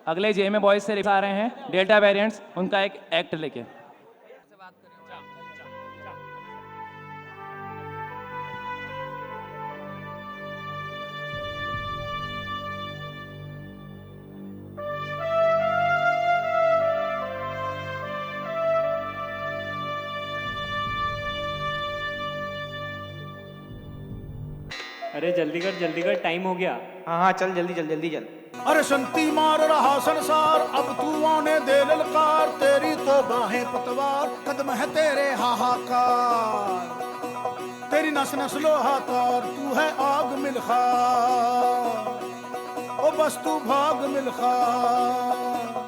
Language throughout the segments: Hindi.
अगले जेएमए बॉयज से लिखा रहे हैं डेल्टा वेरिएंट्स, उनका एक एक्ट लेके। अरे जल्दी कर टाइम हो गया। हाँ चल जल्दी चल। अरे संती मार रहा संसार, अब तू आने दे ललकार, तेरी तो बाहें पतवार, कदम है तेरे हाहाकार, तेरी नस नस लोहा तार, तू है आग मिलखार, ओ बस तू भाग मिलखार।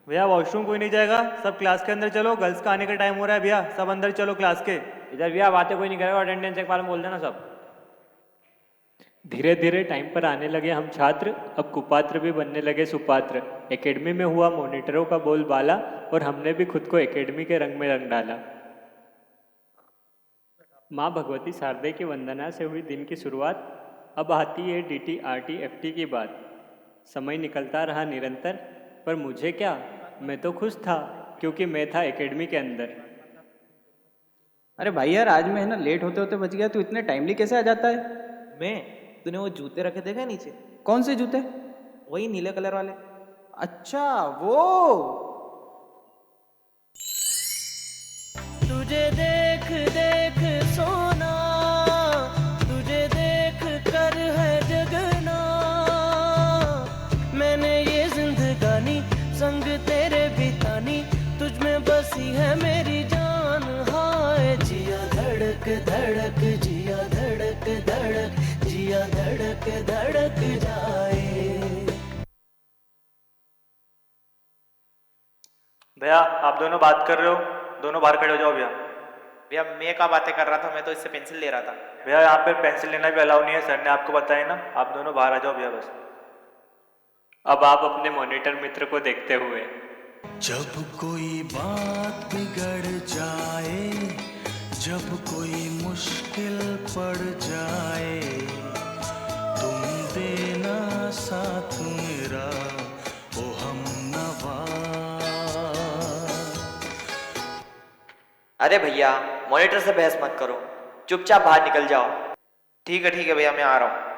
भैया वॉशरूम कोई नहीं जाएगा, सब क्लास के अंदर चलो, गर्ल्स का आने का टाइम हो रहा है भैया, सब अंदर चलो क्लास के। इधर भैया बातें कोई नहीं करेगा, अटेंडेंस एक बार बोल देना सब। धीरे धीरे टाइम पर आने लगे हम छात्र, अब कुपात्र भी बनने लगे सुपात्र। एकेडमी में हुआ मॉनिटरों का बोलबाला, और हमने भी खुद को एकेडमी के रंग में रंग डाला। माँ भगवती शारदे की वंदना से हुई दिन की शुरुआत, अब आती है DT RT FT की बात। समय निकलता रहा निरंतर, पर मुझे क्या, मैं तो खुश था क्योंकि मैं था एकेडमी के अंदर। अरे भाई यार, आज मैं है ना लेट होते होते बच गया, तू इतने टाइमली कैसे आ जाता है? तूने वो जूते रखे देखा नीचे? कौन से जूते? वही नीले कलर वाले। अच्छा वो। तुझे देख देख सोना, तुझे देख कर है जगना, मैंने ये जिंदगानी संग तेरे बितानी, तुझ में बसी है मेरी जान। हाय जिया धड़क धड़क, जिया धड़क धड़क, जिया धड़क धड़क जाए। भैया आप दोनों बात कर रहे हो, दोनों बाहर खड़े हो जाओ भैया। भैया मैं क्या बातें कर रहा था, मैं तो इससे पेंसिल ले रहा था। भैया यहाँ पे पेंसिल लेना भी अलाउ नहीं है, सर ने आपको बताया ना, आप दोनों बाहर आ जाओ भैया बस। अब आप अपने मॉनिटर मित्र को देखते हुए। जब कोई बात बिगड़ जाए, जब कोई मुश्किल पड़ जाए, तुम देना साथ मेरा ओ हमनवा। अरे भैया मॉनिटर से बहस मत करो, चुपचाप बाहर निकल जाओ। ठीक है भैया, मैं आ रहा हूँ।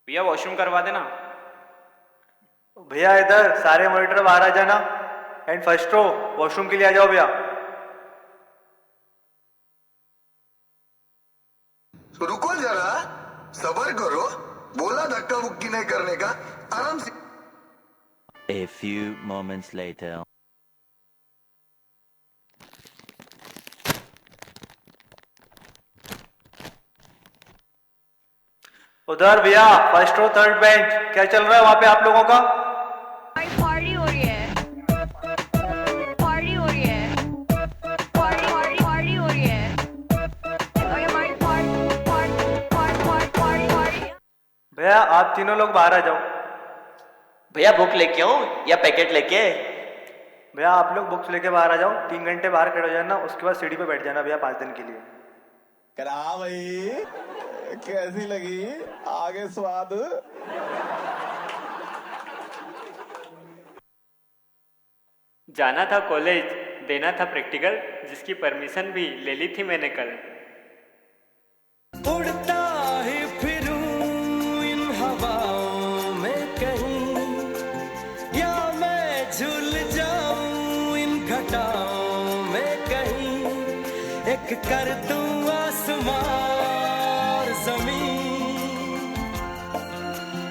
भैया वॉशरूम करवा देना। भैया इधर सारे मॉनिटर बाहर आ जाना, एंड फर्स्ट रो वॉशरूम के लिए आ जाओ भैया। तो रुको जरा, सबर करो, बोला धक्का मुक्की नहीं करने का, आराम से। A few moments later. उधर भैया फर्स्ट रो थर्ड बेंच, क्या चल रहा है वहां पे आप लोगों का? पार्टी हो रही है, पार्टी हो रही है, पार्टी हो रही है। भैया आप तीनों लोग बाहर आ जाओ। भैया बुक लेके आऊं या पैकेट लेके? भैया आप लोग बुक्स लेके बाहर आ जाओ, 3 घंटे बाहर खड़े हो जाना, उसके बाद सीढ़ी पे बैठ जाना भैया 5 दिन के लिए। करा भाई, कैसी लगी आगे स्वाद? जाना था कॉलेज, देना था प्रैक्टिकल, जिसकी परमिशन भी ले ली थी मैंने कल। उड़ता ही फिरूं इन हवाओं में कहीं, या मैं झूल जाऊं इन घटाओं में कहीं, एक कर दूं आसमां और जमीन।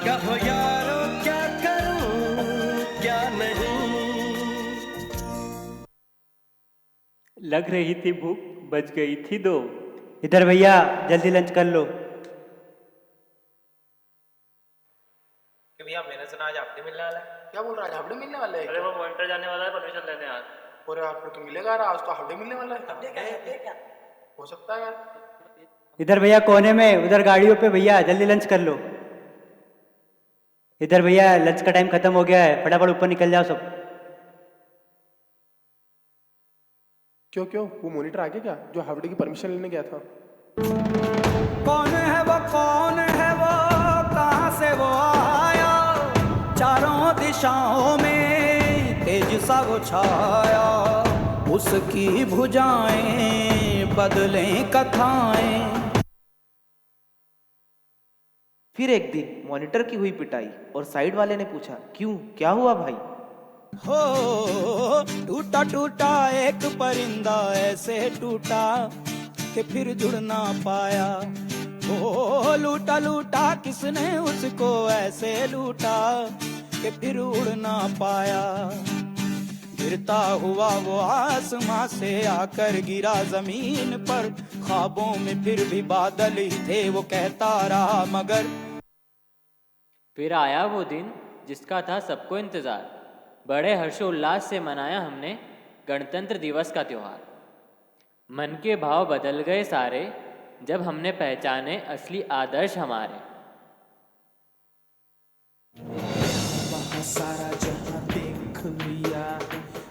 कहो यारो क्या करूं क्या नहीं, लग रही थी भूख, बच गई थी दो। इधर भैया जल्दी लंच कर लो। भैया मैंने सुना आज आपने मिलने वाला है। क्या बोल रहा है, हाफ डे मिलने वाला है? अरे वो पॉइंटर जाने वाला है परमिशन लेने आज। और यार फिर तो मिलेगा यार, आज तो हाफ डे मिलने वाला है। क्या हो सकता है यार? इधर भैया कोने में, उधर गाड़ियों पे भैया जल्दी लंच कर लो। इधर भैया लंच का टाइम खत्म हो गया है, फटाफट ऊपर निकल जाओ सब। क्यों क्यों वो मॉनिटर आ गया क्या, जो हाफ डे की परमिशन लेने गया था? कौन है वो, कौन है वो, कहाँ से वो आया? चारों दिशाओं में तेज सा वो छाया, उसकी भुजाएं बदलें कथाएं। फिर एक दिन मॉनिटर की हुई पिटाई और साइड वाले ने पूछा, क्यों, क्या हुआ भाई? हो टूटा टूटा एक परिंदा ऐसे टूटा कि फिर जुड़ ना पाया। ओ लूटा लूटा किसने उसको ऐसे लूटा कि फिर उड़ ना पाया। गिरता हुआ वो आसमां से आकर गिरा जमीन पर, ख्वाबों में फिर भी बादल ही थे वो कहता रहा मगर। फिर आया वो दिन जिसका था सबको इंतजार। बड़े हर्षोल्लास से मनाया हमने गणतंत्र दिवस का त्योहार। मन के भाव बदल गए सारे जब हमने पहचाने असली आदर्श हमारे। सारा जहां देख लिया,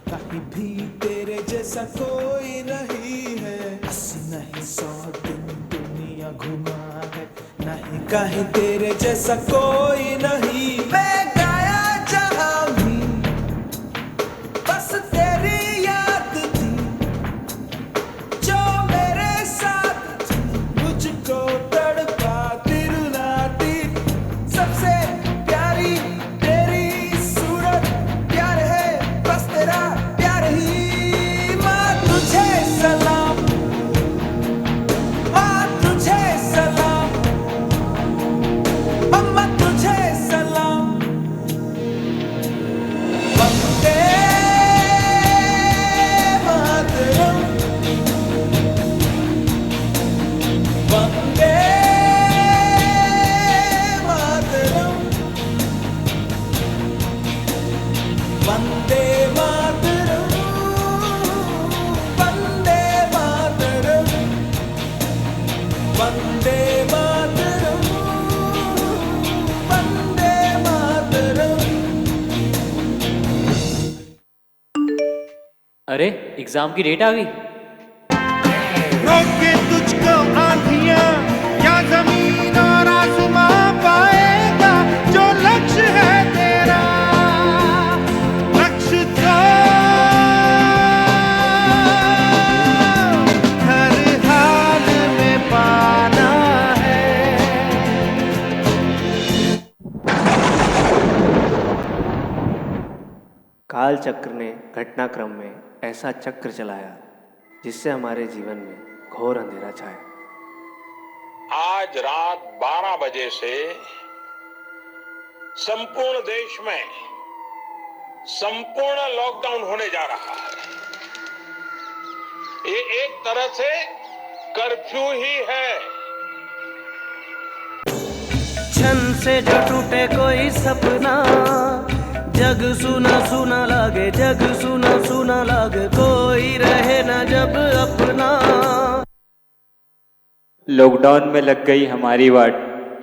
कहीं भी तेरे जैसा कोई नहीं है। 80 नहीं 100 दिन दुनिया घुमा है, नहीं कहीं तेरे जैसा कोई नहीं। मैं गाया जहां भी बस तेरी याद थी, जो मेरे साथ थी, मुझको तड़पाती रुलाती। सबसे प्यारी तेरी सूरत, प्यार है बस तेरा प्यार ही। माँ तुझे सलाम, माँ तुझे सलाम, अम्मा तुझे सलाम। वंदे मातरम, वंदे मातरम, वंदे मातरम, वंदे मातरम, वंदे मातरम, वंदे मातरम। अरे एग्जाम की डेट आ गई। रोके तुझको आंधियां या जमीन और आसमां, पाएगा जो लक्ष्य है तेरा। लक्ष्य तो हर हाल में पाना है। काल चक्र ने घटनाक्रम में ऐसा चक्र चलाया जिससे हमारे जीवन में घोर अंधेरा छाया। आज रात 12 बजे से संपूर्ण देश में संपूर्ण लॉकडाउन होने जा रहा है। ये एक तरह से कर्फ्यू ही है। क्षण से जो टूटे कोई सपना, जग सुना सुना लागे, जग सुना सुना लागे, कोई रहे ना जब अपना। लॉकडाउन में लग गई हमारी वाट,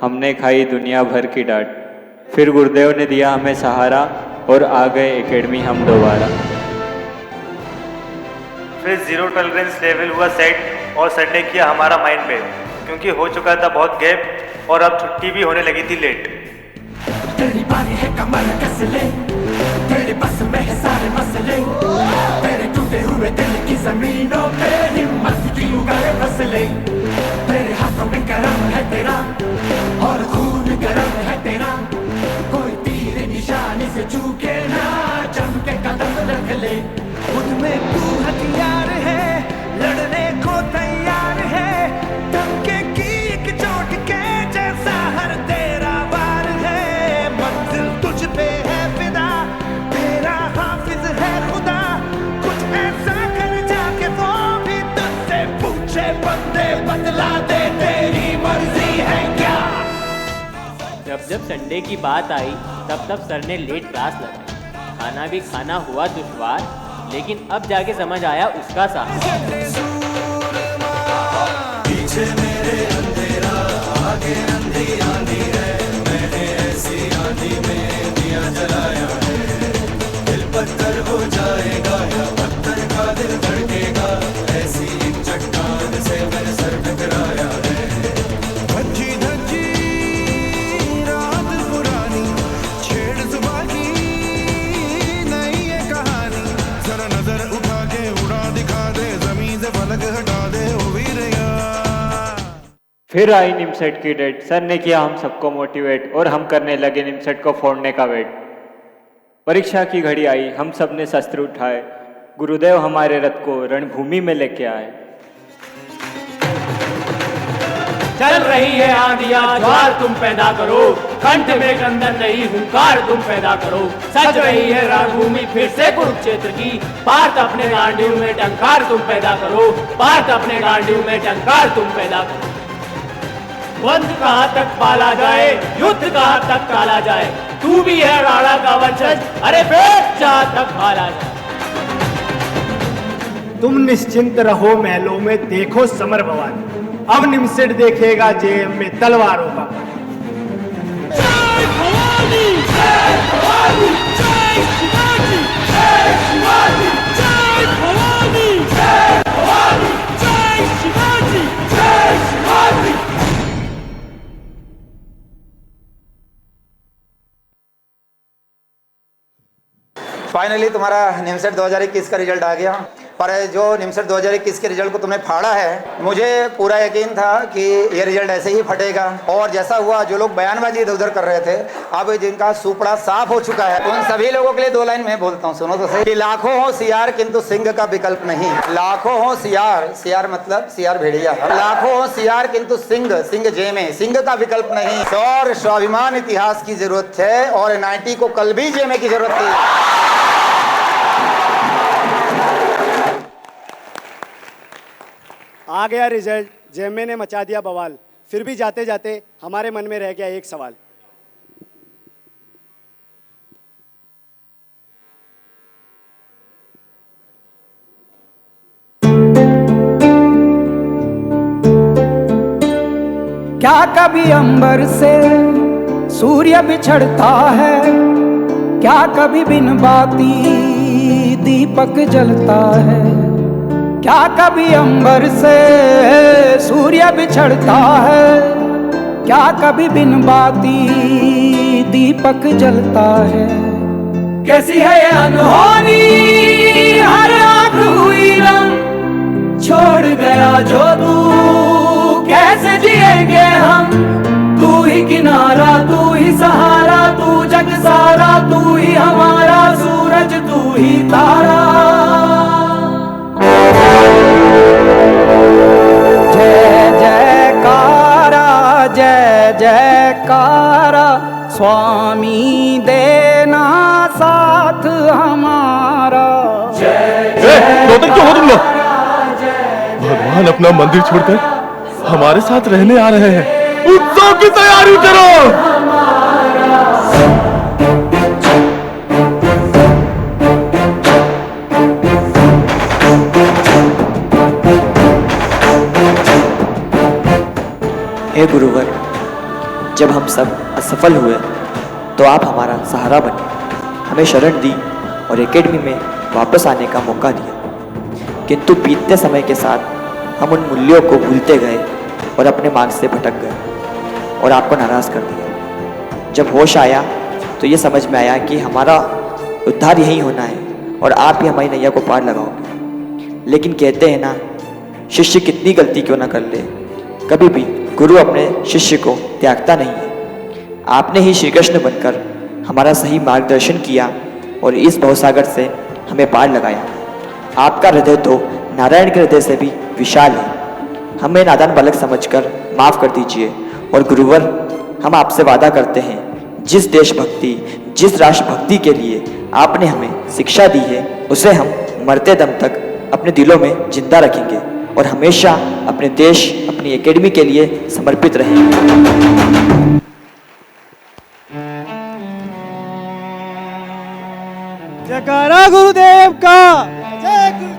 हमने खाई दुनिया भर की डांट। फिर गुरुदेव ने दिया हमें सहारा और आ गए एकेडमी हम दोबारा। फिर जीरो टॉलरेंस लेवल हुआ सेट और सर ने किया हमारा माइंड मैप, क्योंकि हो चुका था बहुत गैप और अब छुट्टी भी होने लगी थी लेट। तेरी बारी है कमर कस ले, तेरे बस में है सारे मसले, तेरे टूटे हुए दिल की जमीनों पे हिम्मत की उगाए फसले। तेरे हाथों में करम है तेरा और खून गरम है तेरा, कोई तीर निशाने से चूके ना, जम के कदम रख ले। खुद में तू हथियार है, लड़ने को तैयार है, धमके की एक चोट के जैसा हर तेरा वार है। मंजिल तुझ पे है फिदा, तेरा हाफिज है खुदा, कुछ ऐसा कर जाके वो जब संडे की बात आई तब सर ने लेट क्लास लगाई। खाना भी खाना हुआ दुश्वार, लेकिन अब जाके समझ आया उसका सहारा। पीछे मेरे अंधेरा, आगे अंधी आंधी है, मैंने ऐसी आंधी में दिया जलाया है। दिल पत्थर हो जाएगा या पत्थर का दिल धड़केगा, ऐसी एक चट्टान से मैंने सर टकराया है। धज्जी धज्जी रात पुरानी, छेड़ जुबां की नई ये कहानी, जरा नजर उठा के उड़ा दिखा दे, जमीन से फलक हटा दे ओ वीरया। फिर आई निमसेट की डेट। सर ने किया हम सबको मोटिवेट और हम करने लगे निमसेट को फोड़ने का वेट। परीक्षा की घड़ी आई, हम सब ने शस्त्र उठाए, गुरुदेव हमारे रथ को रणभूमि में लेके आए। चल रही है आंधियां ज्वार तुम पैदा करो, कंठ में कंदन नहीं हुंकार तुम पैदा करो। सज रही है रणभूमि फिर से कुरुक्षेत्र की, पार्थ अपने गांडीव में टंकार तुम पैदा करो, पार्थ अपने गांडीव में टंकार तुम पैदा करो। वंश कहाँ तक पाला जाए, युद्ध कहाँ तक टाला जाए, तू भी है राणा का वंशज, अरे बेट जहाँ तक भाला जाए। तुम निश्चिंत रहो महलों में, देखो समर भवानी, अब निमसेट देखेगा जेब में तलवारों का। जय भवानी, जय भवानी, जय शिवाजी, जय शिवाजी, जय भवानी, जय भवानी, जय शिवाजी, जय शिवाजी। फाइनली तुम्हारा निमसेट 2021 का रिजल्ट आ गया। पर जो निमसेट 2021 के रिजल्ट को तुमने फाड़ा है, मुझे पूरा यकीन था कि ये रिजल्ट ऐसे ही फटेगा। और जैसा हुआ, जो लोग बयानबाजी इधर उधर कर रहे थे, अब जिनका सुपड़ा साफ हो चुका है, उन सभी लोगों के लिए 2 लाइन में बोलता हूँ, सुनो तो सही। कि लाखों होशियार किंतु सिंह का विकल्प नहीं। लाखों होशियार, सियार मतलब सियार भेड़िया, लाखों होशियार किंतु सिंह, सिंह जेमे, सिंह का विकल्प नहीं। शौर्य स्वाभिमान इतिहास की जरूरत है और NIT को कल भी जेमे की जरूरत थी। आ गया रिजल्ट, जेमे ने मचा दिया बवाल। फिर भी जाते जाते हमारे मन में रह गया एक सवाल। क्या कभी अंबर से सूर्य बिछड़ता है, क्या कभी बिन बाती दीपक जलता है, क्या कभी अंबर से सूर्य बिछड़ता है, क्या कभी बिन बाती दीपक जलता है। कैसी है ये अनहोनी, हर आंख हुई रंग, छोड़ गया जो तू कैसे जिएंगे हम। तू ही किनारा, तू ही सहारा, तू जग सारा, तू ही हमारा सूरज, तू ही तारा। जय जयकारा, जय जयकारा, स्वामी देना साथ हमारा। जय जयकारा, भगवान अपना मंदिर छोड़कर हमारे साथ रहने आ रहे हैं। उत्सव की तैयारी करो। हे गुरुवर, जब हम सब असफल हुए तो आप हमारा सहारा बने, हमें शरण दी और एकेडमी में वापस आने का मौका दिया। किंतु बीतते समय के साथ हम उन मूल्यों को भूलते गए और अपने मार्ग से भटक गए और आपको नाराज़ कर दिया। जब होश आया तो ये समझ में आया कि हमारा उद्धार यही होना है और आप ही हमारी नैया को पार लगाओगे। लेकिन कहते हैं ना, शिष्य कितनी गलती क्यों ना कर ले, कभी भी गुरु अपने शिष्य को त्यागता नहीं है। आपने ही श्री कृष्ण बनकर हमारा सही मार्गदर्शन किया और इस भवसागर से हमें पार लगाया। आपका हृदय तो नारायण के हृदय से भी विशाल है। हमें नादान बालक समझकर माफ़ कर दीजिए। और गुरुवर, हम आपसे वादा करते हैं, जिस देशभक्ति, जिस राष्ट्रभक्ति के लिए आपने हमें शिक्षा दी है, उसे हम मरते दम तक अपने दिलों में जिंदा रखेंगे और हमेशा अपने देश, अपनी एकेडमी के लिए समर्पित रहेंगे। जयकारा गुरुदेव का। जय गुरुदेव।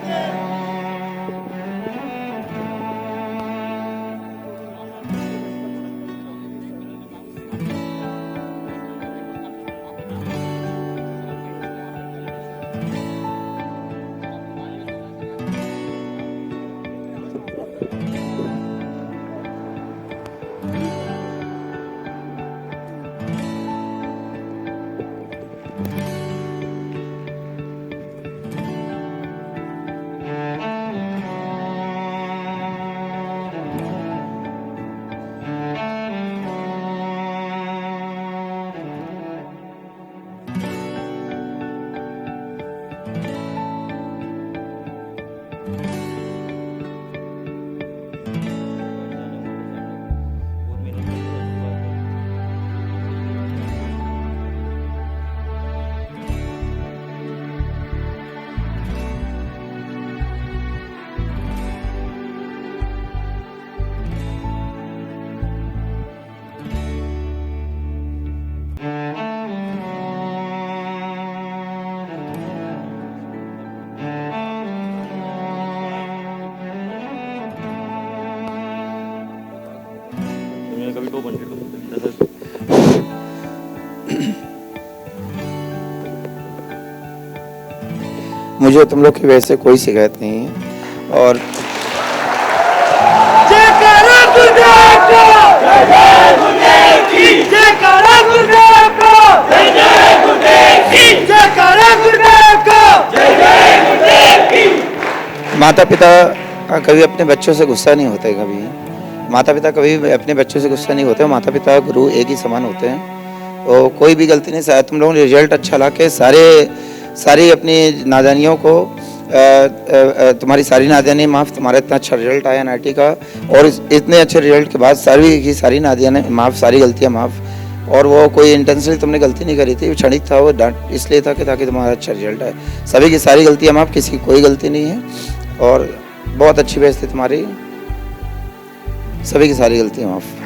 मुझे तुम लोग की वजह से कोई शिकायत नहीं है और जयकारा गुरुदेव का। जय जय गुरुदेव की। जयकारा गुरुदेव का। जय जय गुरुदेव की। जयकारा गुरुदेव का। जय जय गुरुदेव की। माता पिता कभी अपने बच्चों से गुस्सा नहीं होते। कभी माता पिता कभी अपने बच्चों से गुस्सा नहीं होते। माता पिता गुरु एक ही समान होते हैं और कोई भी गलती नहीं। शायद तुम लोगों ने रिजल्ट अच्छा ला के सारी अपनी नादानियों को तुम्हारी सारी नादानी माफ़। तुम्हारा इतना अच्छा रिजल्ट आया NIT का और इतने अच्छे रिजल्ट के बाद सारी नादानियाँ माफ़, सारी गलतियाँ माफ़। और वो कोई इंटेंशनली तुमने गलती नहीं करी थी, क्षणिक था वो, डांट इसलिए था कि ताकि तुम्हारा अच्छा रिजल्ट आए। सभी की सारी गलतियाँ माफ़, किसी की कोई गलती नहीं है और बहुत अच्छी बेइज्जती तुम्हारी, सभी की सारी गलतियाँ माफ़।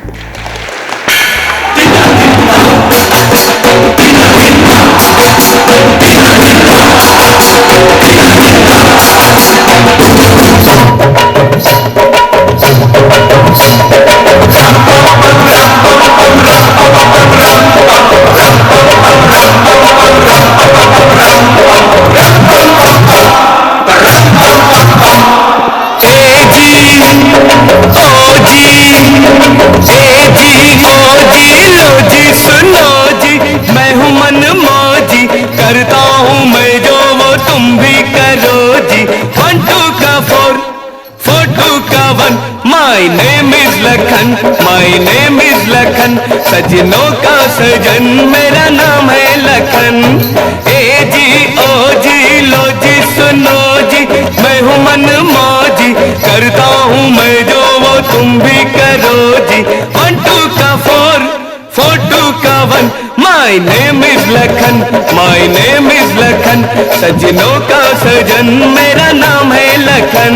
करता हूँ मैं जो वो तुम भी करो जी। 1 2 का 4 4 2 का 1। My name is Lakhan, my name is Lakhan. सजनों का सजन मेरा नाम है लखन। ए जी ओ जी लो जी सुनो जी, मैं हूँ मन मौजी। करता हूँ मैं जो वो तुम भी करो जी। 1 2 का 4 4 2 का 1। My name is Lakhan, my name is Lakhan. सजनों का सजन मेरा नाम है लखन।